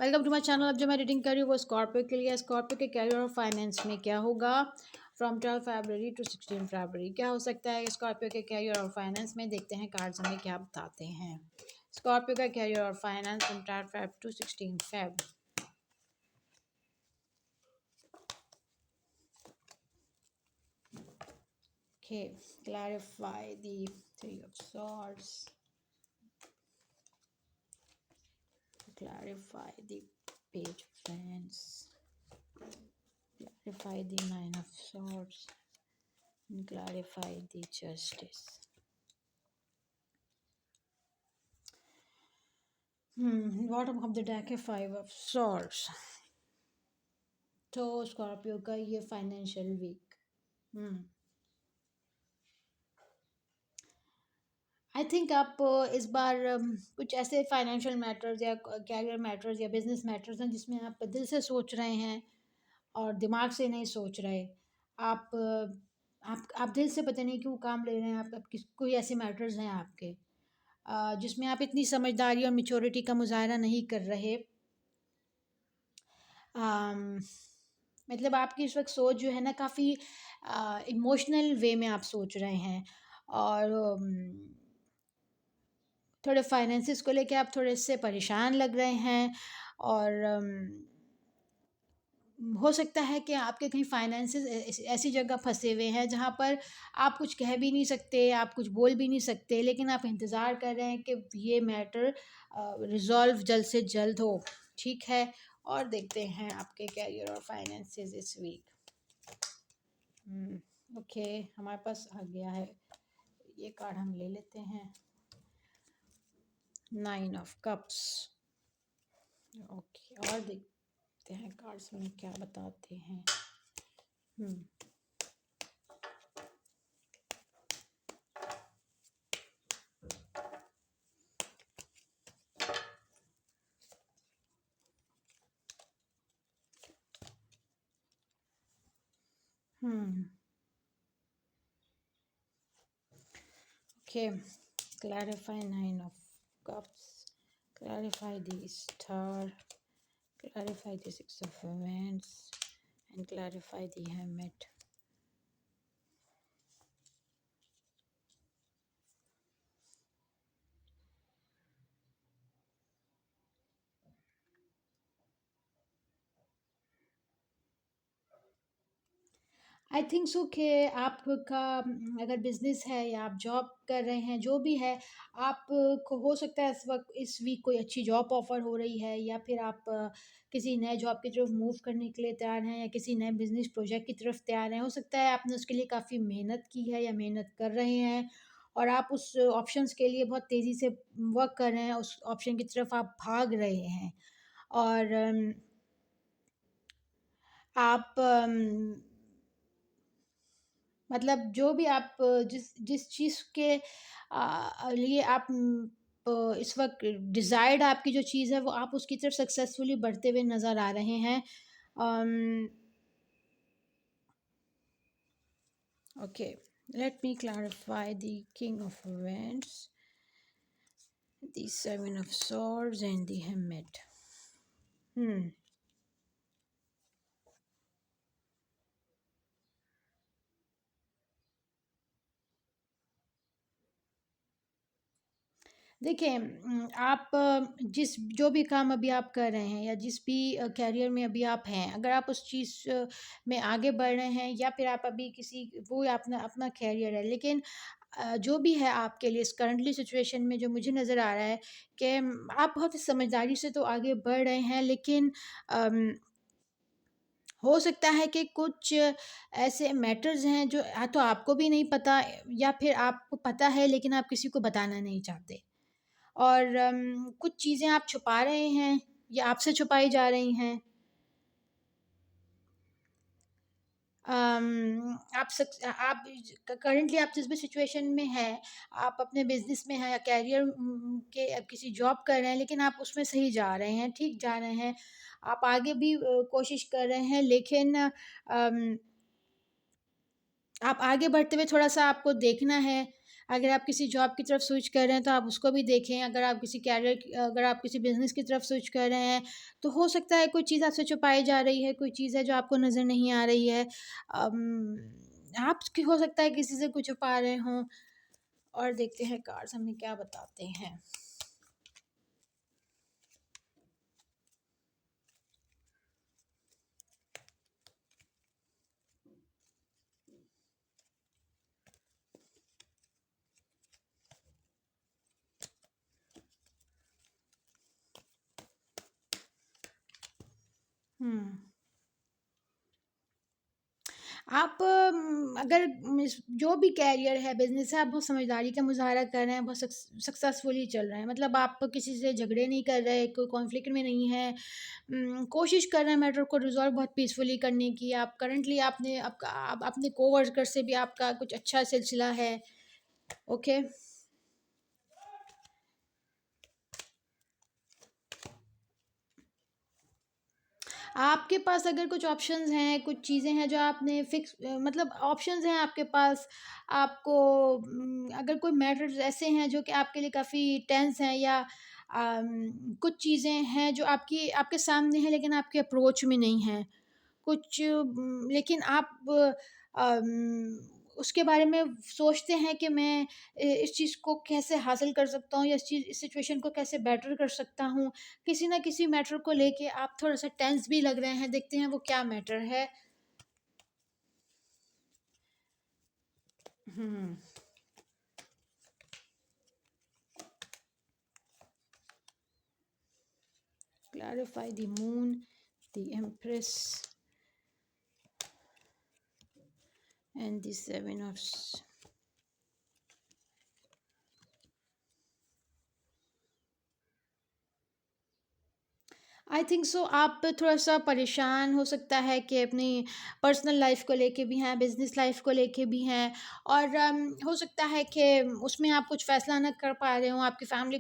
Welcome to my channel. अब जो मैं रीडिंग कर रही हूँ वो स्कॉर्पियो के लिए। स्कॉर्पियो के कैरियर और फाइनेंस में क्या होगा फ्रॉम 12 फरवरी टू 16 फरवरी। क्या हो सकता है स्कॉर्पियो के कैरियर और फाइनेंस में? देखते हैं कार्ड्स हमें क्या बताते हैं। स्कॉर्पियो का कैरियर और finance from 12 Feb two 16 Feb. Okay, clarify the Three of Swords. Clarify the Page of Wands. Clarify the Nine of Swords. And clarify the Justice. Bottom of the deck है Five of Swords. तो Scorpio का ये financial week. I think आप इस बार कुछ ऐसे financial matters या career matters या बिजनेस मैटर्स हैं जिसमें आप दिल से सोच रहे हैं और दिमाग से नहीं सोच रहे। आप आप दिल से पता नहीं क्यों काम ले रहे हैं। आप किस कोई ऐसे मैटर्स हैं आपके जिसमें आप इतनी समझदारी और मेच्योरिटी का मुजाहरा नहीं कर रहे। मतलब आपकी इस वक्त सोच जो है ना काफ़ी इमोशनल वे में आप सोच रहे हैं और थोड़े फाइनेंसिस को लेके आप थोड़े से परेशान लग रहे हैं और हो सकता है कि आपके कहीं फाइनेंसिस ऐसी जगह फंसे हुए हैं जहाँ पर आप कुछ कह भी नहीं सकते, आप कुछ बोल भी नहीं सकते, लेकिन आप इंतज़ार कर रहे हैं कि ये मैटर रिज़ॉल्व जल्द से जल्द हो। ठीक है, और देखते हैं आपके कैरियर और फाइनेंसिस इस वीक। ओके, हमारे पास आ गया है, ये कार्ड हम ले लेते हैं। 9 ऑफ कप्स। ओके, और देखते हैं कार्ड्स में क्या बताते हैं। Okay, clarify 9 of cups, clarify the star, clarify the 6 of wands, and clarify the hermit. I think सो कि आपका अगर बिज़नेस है या आप जॉब कर रहे हैं, जो भी है, आपको हो सकता है इस वीक कोई अच्छी जॉब ऑफ़र हो रही है या फिर आप किसी नए जॉब की तरफ मूव करने के लिए तैयार हैं या किसी नए बिज़नेस प्रोजेक्ट की तरफ तैयार हैं। हो सकता है आपने उसके लिए काफ़ी मेहनत की है या मेहनत कर रहे हैं और आप उस ऑप्शंस के लिए बहुत तेज़ी से वर्क कर रहे हैं, उस ऑप्शन की तरफ आप भाग रहे हैं और आप मतलब जो भी आप जिस जिस चीज़ के लिए आप इस वक़्त डिज़ायर्ड आपकी जो चीज़ है वो आप उसकी तरफ सक्सेसफुली बढ़ते हुए नज़र आ रहे हैं। Okay, let me clarify the king of wands, the 7 of swords and the hermit। देखिए आप जिस जो भी काम अभी आप कर रहे हैं या जिस भी कैरियर में अभी आप हैं, अगर आप उस चीज़ में आगे बढ़ रहे हैं या फिर आप अभी किसी वो अपना अपना कैरियर है, लेकिन जो भी है आपके लिए इस करंटली सिचुएशन में जो मुझे नज़र आ रहा है कि आप बहुत ही समझदारी से तो आगे बढ़ रहे हैं, लेकिन अम, हो सकता है कि कुछ ऐसे मैटर्स हैं जो या तो आपको भी नहीं पता या फिर आपको पता है लेकिन आप किसी को बताना नहीं चाहते। और कुछ चीज़ें आप छुपा रहे हैं या आपसे छुपाई जा रही हैं। आप करंटली आप जिस भी सिचुएशन में हैं, आप अपने बिज़नेस में हैं या कैरियर के आप किसी जॉब कर रहे हैं, लेकिन आप उसमें सही जा रहे हैं, ठीक जा रहे हैं। आप आगे भी कोशिश कर रहे हैं, लेकिन आप आगे बढ़ते हुए थोड़ा-सा आपको देखना है, अगर आप किसी जॉब की तरफ स्विच कर रहे हैं तो आप उसको भी देखें। अगर आप किसी बिज़नेस की तरफ स्विच कर रहे हैं तो हो सकता है कोई चीज़ आपसे छुपाई जा रही है, कोई चीज़ है जो आपको नज़र नहीं आ रही है। आप हो सकता है किसी से कुछ छुपा रहे हों। और देखते हैं कार्ड्स हमें क्या बताते हैं। हुँ। आप अगर जो भी कैरियर है, बिज़नेस है, आप बहुत समझदारी का मुज़ाहरा कर रहे हैं, बहुत सक्सेसफुली चल रहे हैं। मतलब आप किसी से झगड़े नहीं कर रहे, कोई कॉन्फ्लिक्ट में नहीं है। कोशिश कर रहे हैं मैटर को रिज़ॉल्व बहुत पीसफुली करने की। आप करंटली आप अपने कोवर्कर से भी आपका कुछ अच्छा सिलसिला है। ओके। आपके पास अगर कुछ ऑप्शंस हैं, कुछ चीज़ें हैं जो आपने मतलब ऑप्शंस हैं आपके पास, आपको अगर कोई मैटर्स ऐसे हैं जो कि आपके लिए काफ़ी टेंस हैं, या कुछ चीज़ें हैं जो आपके सामने हैं लेकिन आपके अप्रोच में नहीं हैं। कुछ लेकिन आप उसके बारे में सोचते हैं कि मैं इस चीज़ को कैसे हासिल कर सकता हूँ, या इस सिचुएशन को कैसे बेटर कर सकता हूँ। किसी न किसी मैटर को लेके आप थोड़ा-सा टेंस भी लग रहे हैं, देखते हैं वो क्या मैटर है। हुँ। Clarify the moon, the empress and the 7 of I think so. आप थोड़ा-सा परेशान हो सकता है कि अपनी पर्सनल लाइफ़ को लेके भी हैं, बिज़नेस लाइफ़ को लेके भी हैं, और हो सकता है कि उसमें आप कुछ फ़ैसला ना कर पा रहे हों, आपकी फ़ैमिली